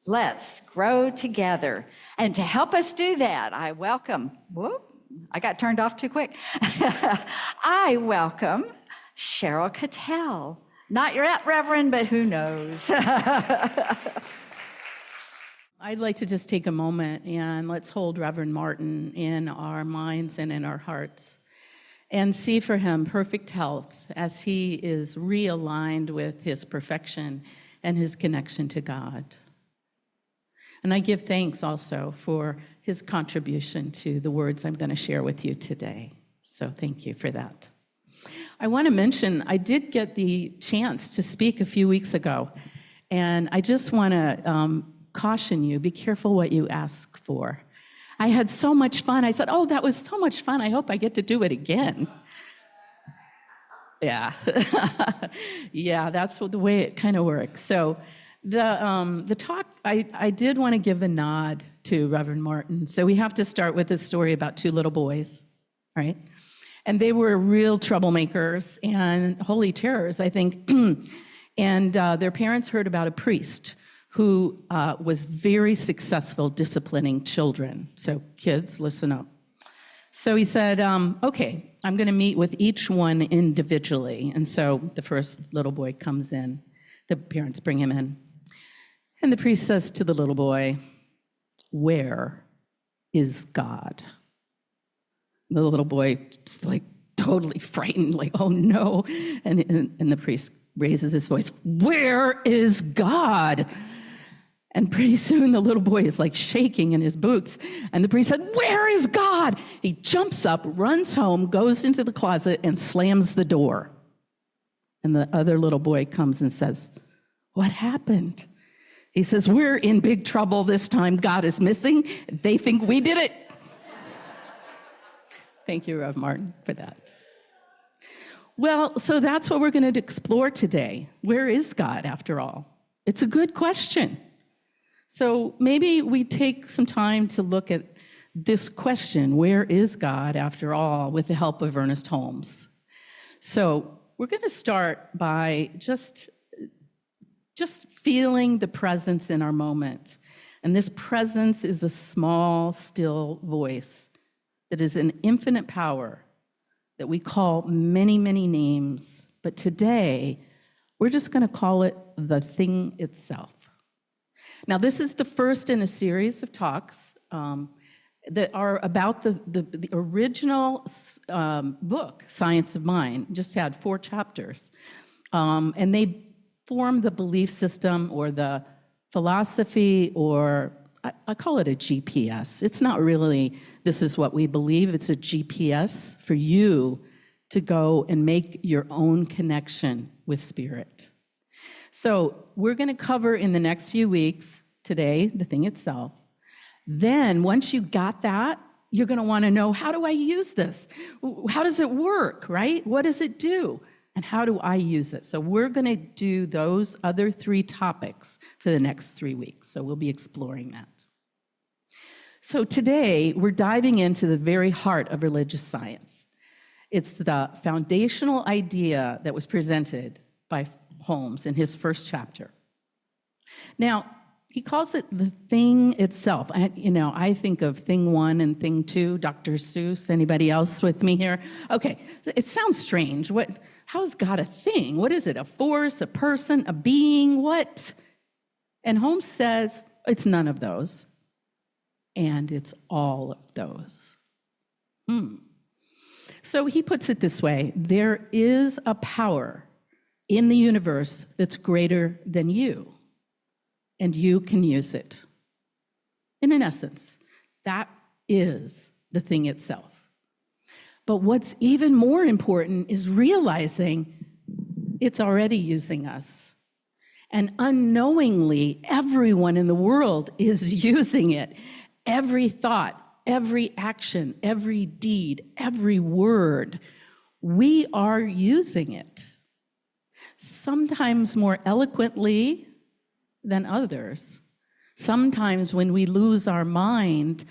Let's grow together. And to help us do that, I welcome, I got turned off too quick. I welcome Sheryl Cattell. Not yet, Reverend, but who knows? I'd like to just take a moment and let's hold Reverend Martin in our minds and in our hearts and see for him perfect health as he is realigned with his perfection and his connection to God. And I give thanks also for his contribution to the words I'm going to share with you today. So thank you for that. I want to mention, I did get the chance to speak a few weeks ago, and I just want to caution you, be careful what you ask for. I had so much fun. I said, oh, that was so much fun. I hope I get to do it again. Yeah. Yeah, that's the way it kind of works. So the talk, I did want to give a nod to Reverend Martin. So we have to start with a story about two little boys, right? And they were real troublemakers and holy terrors, I think. And their parents heard about a priest who was very successful disciplining children. So kids, listen up. So he said, okay, I'm going to meet with each one individually. And so the first little boy comes in. The parents bring him in. And the priest says to the little boy, where is God? The little boy just like totally frightened, like, oh no. And the priest raises his voice, where is God? And pretty soon the little boy is like shaking in his boots. And the priest said, where is God? He jumps up, runs home, goes into the closet and slams the door. And the other little boy comes and says, what happened? He says, we're in big trouble this time. God is missing. They think we did it. Thank you, Rev Martin, for that. Well, so that's what we're going to explore today. Where is God, after all? It's a good question. So maybe we take some time to look at this question, where is God, after all, with the help of Ernest Holmes. So we're going to start by just feeling the presence in our moment. And this presence is a small, still voice that is an infinite power that we call many, many names. But today, we're just going to call it the thing itself. Now, this is the first in a series of talks that are about the original book, Science of Mind. Just had 4 chapters. And they form the belief system or the philosophy, or I call it a GPS. It's not really, this is what we believe. It's a GPS for you to go and make your own connection with spirit. So we're going to cover in the next few weeks, today, the thing itself. Then once you got that, you're going to want to know, how do I use this? How does it work, right? What does it do? And how do I use it? So we're going to do those other 3 topics for the next 3 weeks. So we'll be exploring that. So today, we're diving into the very heart of religious science. It's the foundational idea that was presented by Holmes in his first chapter. Now, he calls it the thing itself. I think of thing 1 and thing 2, Dr. Seuss. Anybody else with me here? Okay, it sounds strange. How is God a thing? What is it? A force, a person, a being? What? And Holmes says it's none of those, and it's all of those. So he puts it this way: there is a power in the universe that's greater than you, and you can use it. And in essence, that is the thing itself. But what's even more important is realizing it's already using us. And unknowingly, everyone in the world is using it. Every thought, every action, every deed, every word, we are using it. Sometimes more eloquently than others. Sometimes when we lose our mind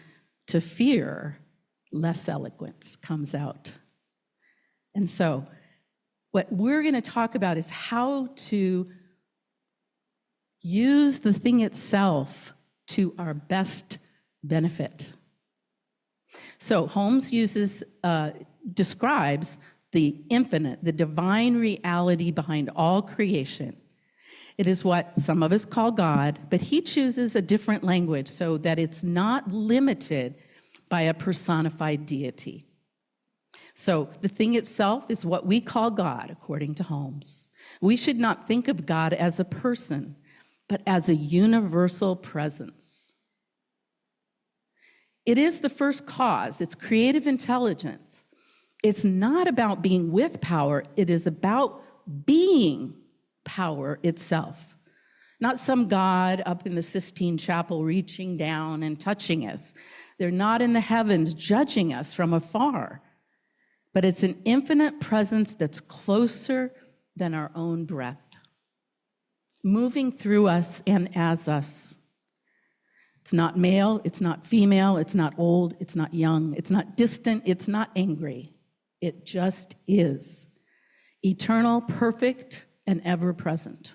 to fear, less eloquence comes out. And so what we're going to talk about is how to use the thing itself to our best benefit. So Holmes describes the infinite, the divine reality behind all creation. It is what some of us call God, but he chooses a different language so that it's not limited by a personified deity. So the thing itself is what we call God, according to Holmes. We should not think of God as a person, but as a universal presence. It is the first cause. It's creative intelligence. It's not about being with power. It is about being power itself. Not some God up in the Sistine Chapel reaching down and touching us. They're not in the heavens judging us from afar. But it's an infinite presence that's closer than our own breath, moving through us and as us. It's not male, it's not female, it's not old, it's not young, it's not distant, it's not angry. It just is. Eternal, perfect, and ever-present.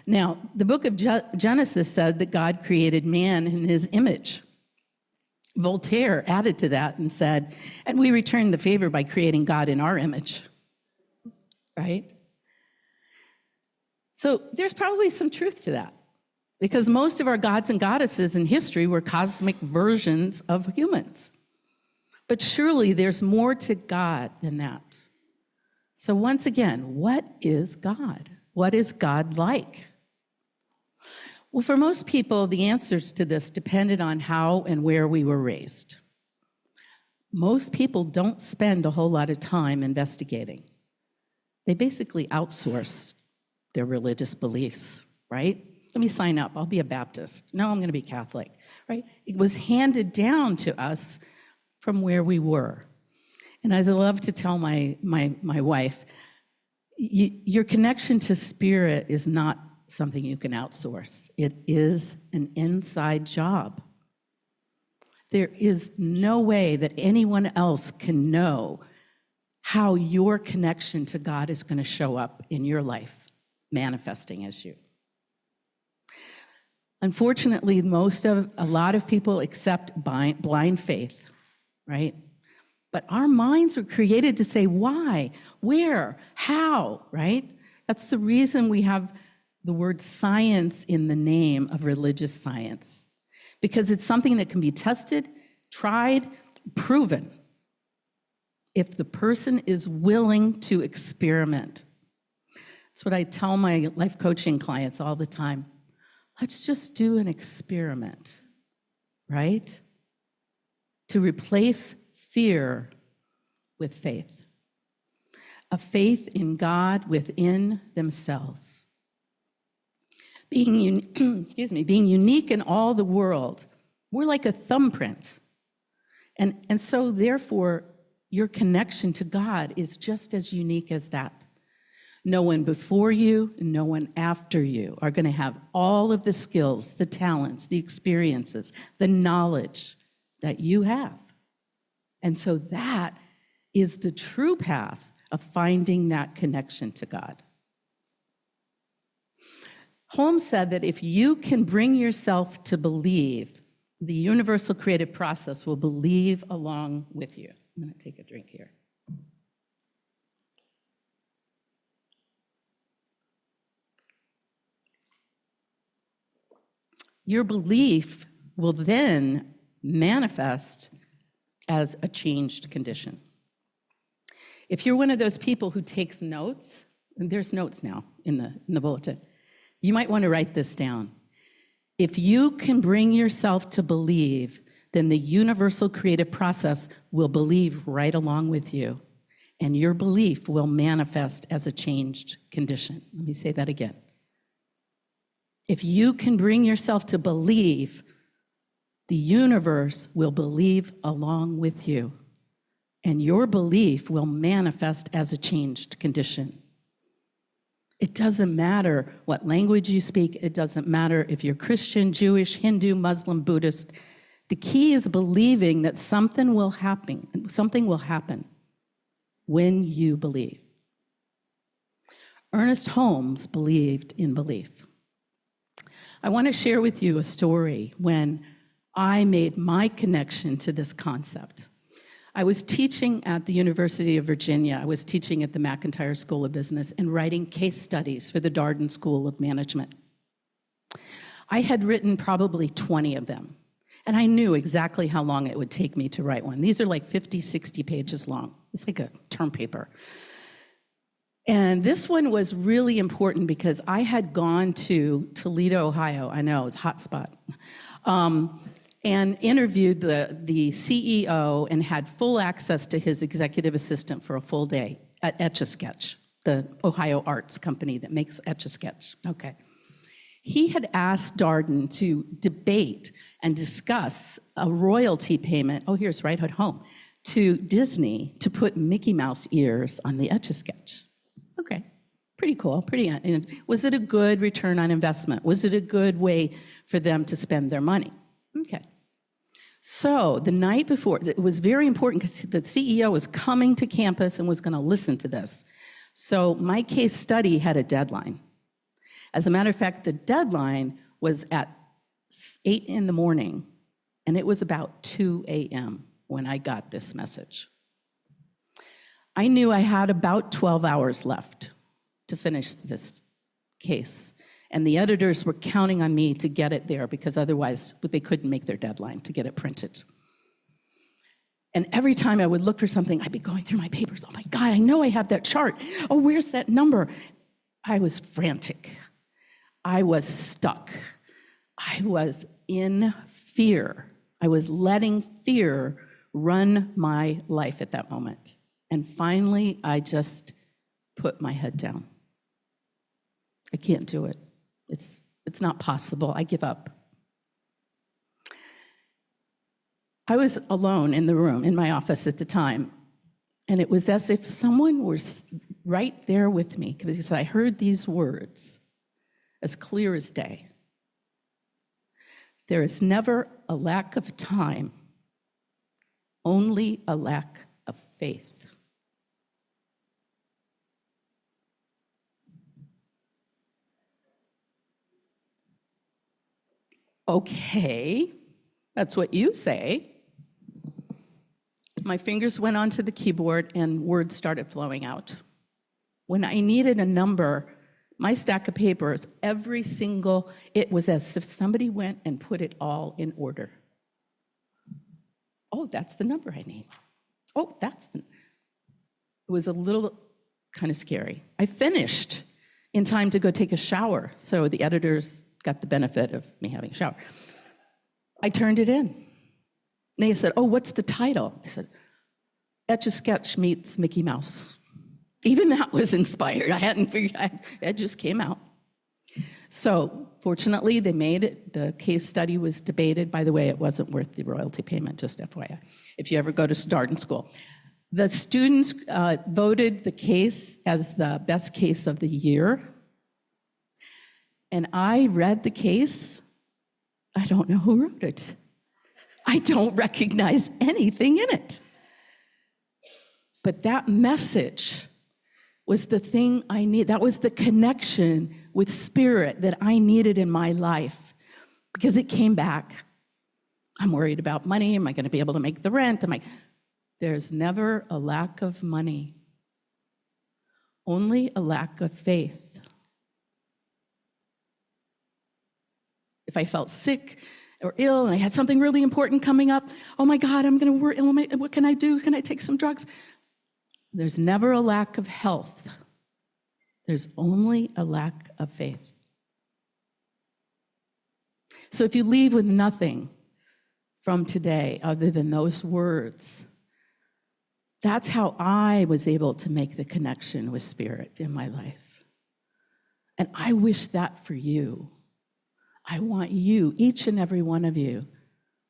Now, the book of Genesis said that God created man in his image. Voltaire added to that and said, and we returned the favor by creating God in our image, right? So there's probably some truth to that, because most of our gods and goddesses in history were cosmic versions of humans. But surely there's more to God than that. So once again, what is God? What is God like? Well, for most people, the answers to this depended on how and where we were raised. Most people don't spend a whole lot of time investigating. They basically outsource their religious beliefs, right? Let me sign up. I'll be a Baptist. No, I'm going to be Catholic, right? It was handed down to us from where we were. And as I love to tell my wife, your connection to spirit is not something you can outsource. It is an inside job. There is no way that anyone else can know how your connection to God is going to show up in your life, manifesting as you. Unfortunately, a lot of people accept blind faith, right? But our minds were created to say why, where, how, right? That's the reason we have the word science in the name of religious science, because it's something that can be tested, tried, proven, if the person is willing to experiment. That's what I tell my life coaching clients all the time. Let's just do an experiment, right? To replace fear with faith, a faith in God within themselves. Being unique in all the world, we're like a thumbprint. And so therefore, your connection to God is just as unique as that. No one before you, no one after you are going to have all of the skills, the talents, the experiences, the knowledge that you have. And so that is the true path of finding that connection to God. Holmes said that if you can bring yourself to believe, the universal creative process will believe along with you. I'm going to take a drink here. Your belief will then manifest as a changed condition. If you're one of those people who takes notes, and there's notes now in the bulletin, you might want to write this down. If you can bring yourself to believe, then the universal creative process will believe right along with you, and your belief will manifest as a changed condition. Let me say that again. If you can bring yourself to believe, the universe will believe along with you, and your belief will manifest as a changed condition. It doesn't matter what language you speak. It doesn't matter if you're Christian, Jewish, Hindu, Muslim, Buddhist. The key is believing that something will happen when you believe. Ernest Holmes believed in belief. I want to share with you a story when I made my connection to this concept. I was teaching at the University of Virginia. I was teaching at the McIntire School of Business and writing case studies for the Darden School of Management. I had written probably 20 of them, and I knew exactly how long it would take me to write one. These are like 50, 60 pages long. It's like a term paper. And this one was really important because I had gone to Toledo, Ohio. I know, it's a hot spot. And interviewed the CEO and had full access to his executive assistant for a full day at Etch-a-Sketch, the Ohio arts company that makes Etch-a-Sketch. Okay. He had asked Darden to debate and discuss a royalty payment, here's right at home, to Disney to put Mickey Mouse ears on the Etch-a-Sketch. Okay, pretty cool, was it a good return on investment? Was it a good way for them to spend their money? Okay. So the night before, it was very important because the CEO was coming to campus and was going to listen to this. So my case study had a deadline. As a matter of fact, the deadline was at 8 in the morning, and it was about 2 a.m. when I got this message. I knew I had about 12 hours left to finish this case. And the editors were counting on me to get it there because otherwise they couldn't make their deadline to get it printed. And every time I would look for something, I'd be going through my papers. Oh my God, I know I have that chart. Oh, where's that number? I was frantic. I was stuck. I was in fear. I was letting fear run my life at that moment. And finally, I just put my head down. I can't do it. It's not possible. I give up. I was alone in the room, in my office at the time, and it was as if someone was right there with me, because I heard these words as clear as day. There is never a lack of time, only a lack of faith. Okay, that's what you say. My fingers went onto the keyboard and words started flowing out. When I needed a number, my stack of papers, it was as if somebody went and put it all in order. Oh, that's the number I need. It was a little kind of scary. I finished in time to go take a shower, so the editors got the benefit of me having a shower. I turned it in. They said, what's the title? I said, Etch-a-Sketch meets Mickey Mouse. Even that was inspired. I hadn't figured, it just came out. So fortunately, they made it. The case study was debated. By the way, it wasn't worth the royalty payment, just FYI, if you ever go to Darden School. The students voted the case as the best case of the year. And I read the case. I don't know who wrote it. I don't recognize anything in it. But that message was the thing I need. That was the connection with spirit that I needed in my life, because it came back. I'm worried about money. Am I going to be able to make the rent? There's never a lack of money, only a lack of faith. If I felt sick or ill and I had something really important coming up, oh my God, I'm going to worry. What can I do? Can I take some drugs? There's never a lack of health. There's only a lack of faith. So if you leave with nothing from today other than those words, that's how I was able to make the connection with spirit in my life. And I wish that for you. I want you, each and every one of you,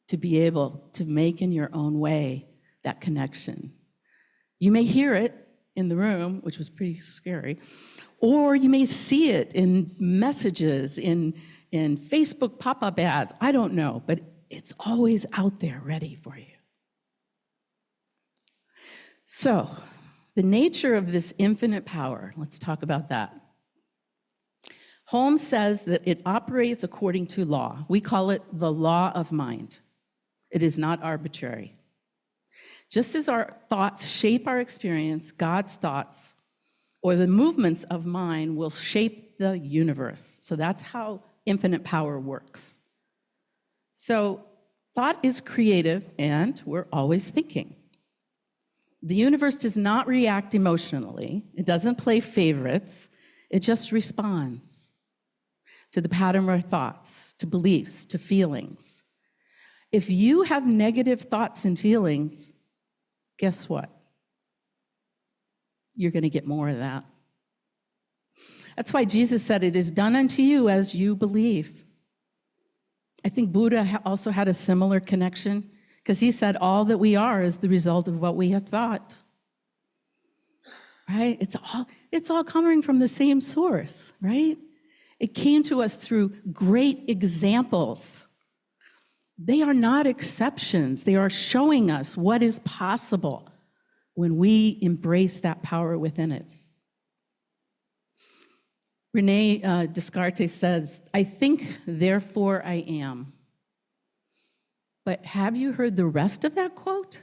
to be able to make in your own way that connection. You may hear it in the room, which was pretty scary, or you may see it in messages, in Facebook pop-up ads. I don't know, but it's always out there ready for you. So, the nature of this infinite power, let's talk about that. Holmes says that it operates according to law. We call it the law of mind. It is not arbitrary. Just as our thoughts shape our experience, God's thoughts or the movements of mind will shape the universe. So that's how infinite power works. So thought is creative, and we're always thinking. The universe does not react emotionally. It doesn't play favorites. It just responds to the pattern of our thoughts, to beliefs, to feelings. If you have negative thoughts and feelings, guess what? You're going to get more of that. That's why Jesus said, "It is done unto you as you believe." I think Buddha also had a similar connection, because he said all that we are is the result of what we have thought. Right? It's all coming from the same source, right? It came to us through great examples. They are not exceptions. They are showing us what is possible when we embrace that power within us. René Descartes says, "I think, therefore I am." But have you heard the rest of that quote?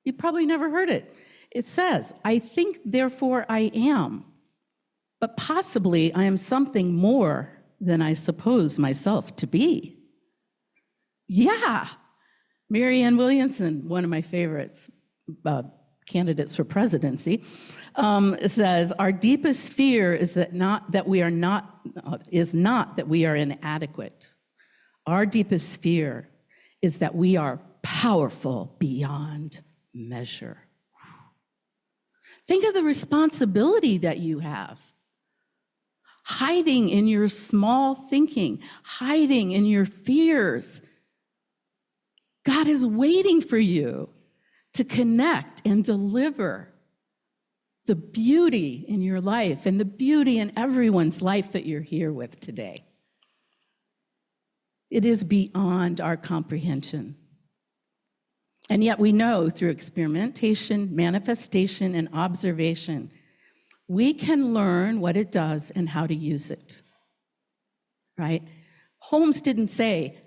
You probably never heard it. It says, "I think, therefore I am, but possibly I am something more than I suppose myself to be." Yeah. Marianne Williamson, one of my favorites, candidates for presidency, says, "Our deepest fear is not that we are inadequate. Our deepest fear is that we are powerful beyond measure." Think of the responsibility that you have. Hiding in your small thinking, hiding in your fears. God is waiting for you to connect and deliver the beauty in your life and the beauty in everyone's life that you're here with today. It is beyond our comprehension. And yet we know through experimentation, manifestation, and observation, we can learn what it does and how to use it, right? Holmes didn't say,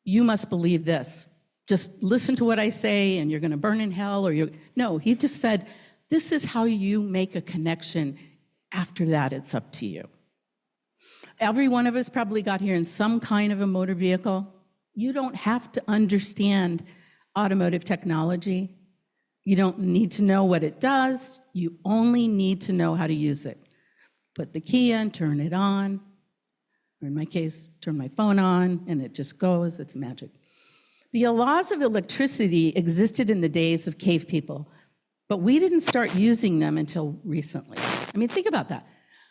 "You must believe this. Just listen to what I say and you're going to burn in hell," No, he just said, "This is how you make a connection. After that, it's up to you." Every one of us probably got here in some kind of a motor vehicle. You don't have to understand automotive technology. You don't need to know what it does. You only need to know how to use it. Put the key in, turn it on, or in my case, turn my phone on, and it just goes. It's magic. The laws of electricity existed in the days of cave people, but we didn't start using them until recently. I mean, think about that.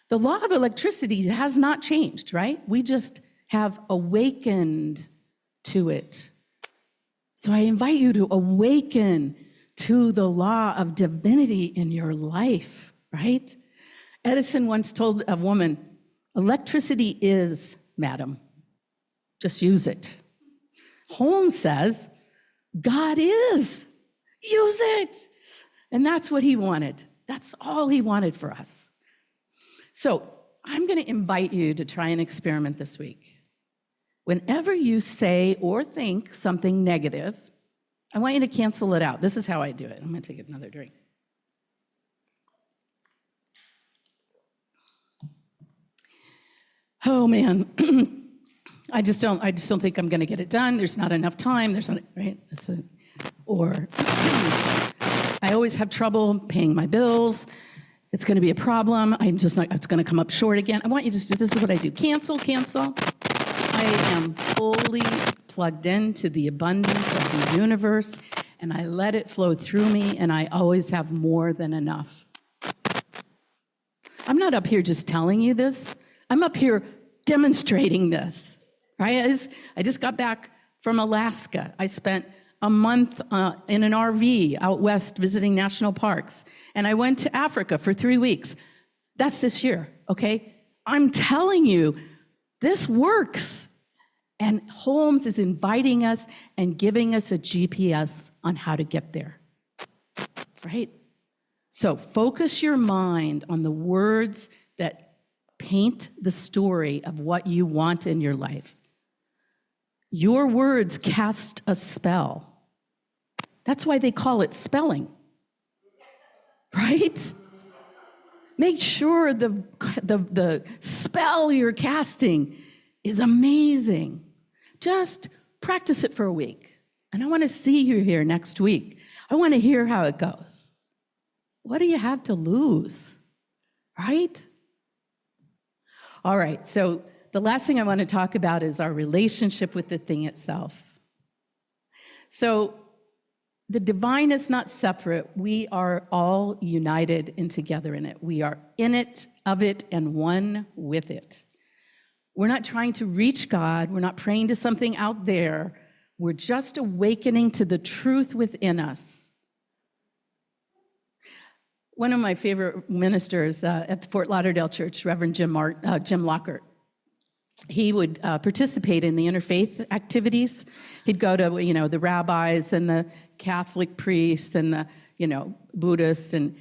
The law of electricity has not changed, right? We just have awakened to it. So I invite you to awaken to the law of divinity in your life, right? Edison once told a woman, "Electricity is, madam, just use it." Holmes says, "God is, use it." And that's what he wanted. That's all he wanted for us. So I'm going to invite you to try an experiment this week. Whenever you say or think something negative, I want you to cancel it out. This is how I do it. I'm going to take another drink. Oh man, I just don't think I'm going to get it done. There's not enough time. There's not, right? That's it. Or I always have trouble paying my bills. It's going to be a problem. I'm just not. It's going to come up short again. I want you to do this. Is what I do. Cancel. I am fully plugged into the abundance of the universe, and I let it flow through me, and I always have more than enough. I'm not up here just telling you this. I'm up here demonstrating this, right? I just got back from Alaska. I spent a month in an RV out west visiting national parks, and I went to Africa for 3 weeks. That's this year, okay? I'm telling you, this works. And Holmes is inviting us and giving us a GPS on how to get there, right? So focus your mind on the words that paint the story of what you want in your life. Your words cast a spell. That's why they call it spelling, right? Make sure the spell you're casting is amazing. Just practice it for a week. And I want to see you here next week. I want to hear how it goes. What do you have to lose, right? All right, so the last thing I want to talk about is our relationship with the thing itself. So the divine is not separate. We are all united and together in it. We are in it, of it, and one with it. We're not trying to reach God. We're not praying to something out there. We're just awakening to the truth within us. One of my favorite ministers at the Fort Lauderdale Church, Reverend Jim Lockhart, he would participate in the interfaith activities. He'd go to, the rabbis and the Catholic priests and the, Buddhists, and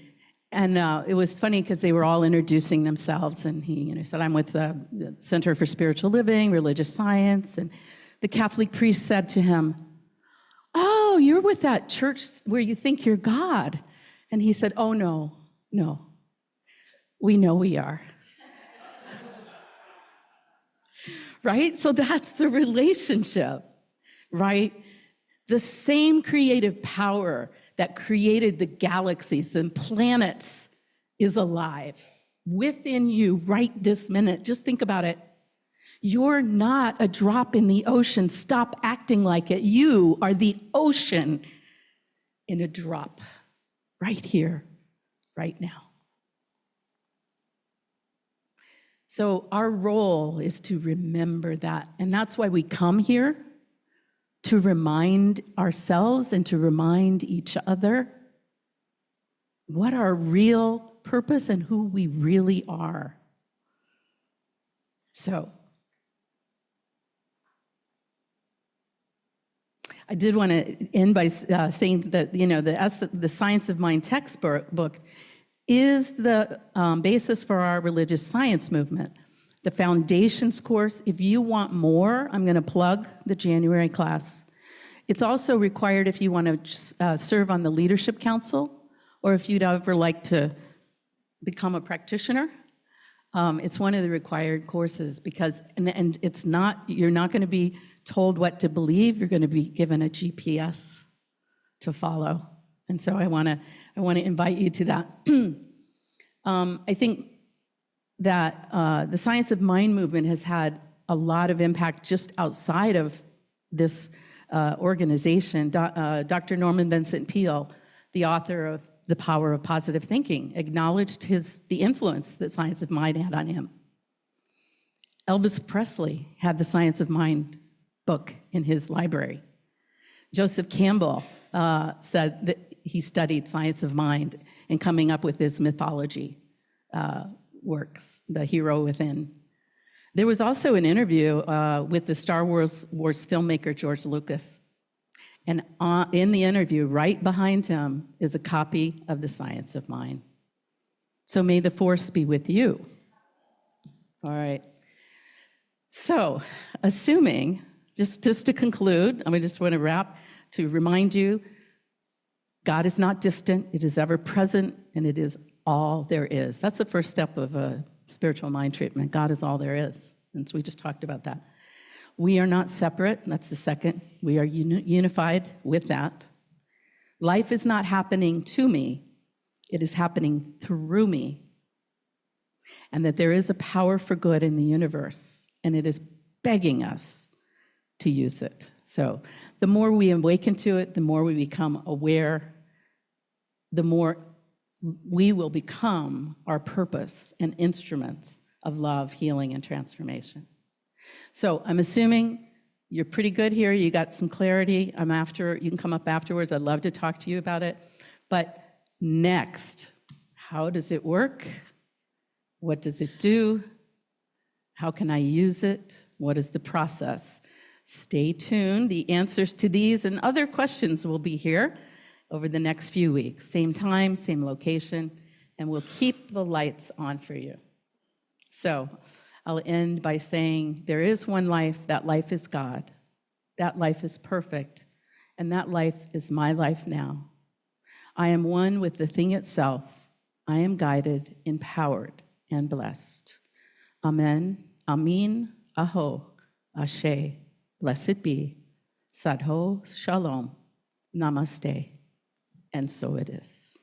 it was funny because they were all introducing themselves, and he, said, I'm with the Center for Spiritual Living, Religious Science, and the Catholic priest said to him, "Oh, you're with that church where you think you're God." And he said, "Oh, no, we know we are." Right? So that's the relationship, right? The same creative power that created the galaxies and planets is alive within you right this minute. Just think about it. You're not a drop in the ocean. Stop acting like it. You are the ocean in a drop right here, right now. So our role is to remember that. And that's why we come here, to remind ourselves and to remind each other what our real purpose and who we really are. So I did want to end by saying that, the Science of Mind textbook is the basis for our religious science movement. The Foundations course, if you want more, I'm going to plug the January class. It's also required if you want to serve on the Leadership Council, or if you'd ever like to become a practitioner. It's one of the required courses because, and it's not, you're not going to be told what to believe, you're going to be given a GPS to follow. And so I want to invite you to that. I think that the Science of Mind movement has had a lot of impact just outside of this organization. Dr. Norman Vincent Peale, the author of The Power of Positive Thinking, acknowledged the influence that Science of Mind had on him. Elvis Presley had the Science of Mind book in his library. Joseph Campbell said that he studied Science of Mind and coming up with his mythology works, The Hero Within. There was also an interview with the Star Wars filmmaker George Lucas. And in the interview, right behind him, is a copy of The Science of Mind. So may the force be with you. All right. So, assuming, just to conclude, I just want to wrap, to remind you, God is not distant, it is ever present, and it is all there is. That's the first step of a spiritual mind treatment. God is all there is. And so we just talked about that. We are not separate, that's the second. We are unified with that. Life is not happening to me, it is happening through me. And that there is a power for good in the universe, and it is begging us to use it. So the more we awaken to it, the more we become aware, the more we will become our purpose and instruments of love, healing, and transformation. So I'm assuming you're pretty good here. You got some clarity. You can come up afterwards. I'd love to talk to you about it. But next, how does it work? What does it do? How can I use it? What is the process? Stay tuned. The answers to these and other questions will be here over the next few weeks. Same time, same location, and we'll keep the lights on for you. So I'll end by saying there is one life, that life is God. That life is perfect, and that life is my life now. I am one with the thing itself. I am guided, empowered, and blessed. Amen, Amin, Aho, Ashe, blessed be, Sadho, Shalom, Namaste. And so it is.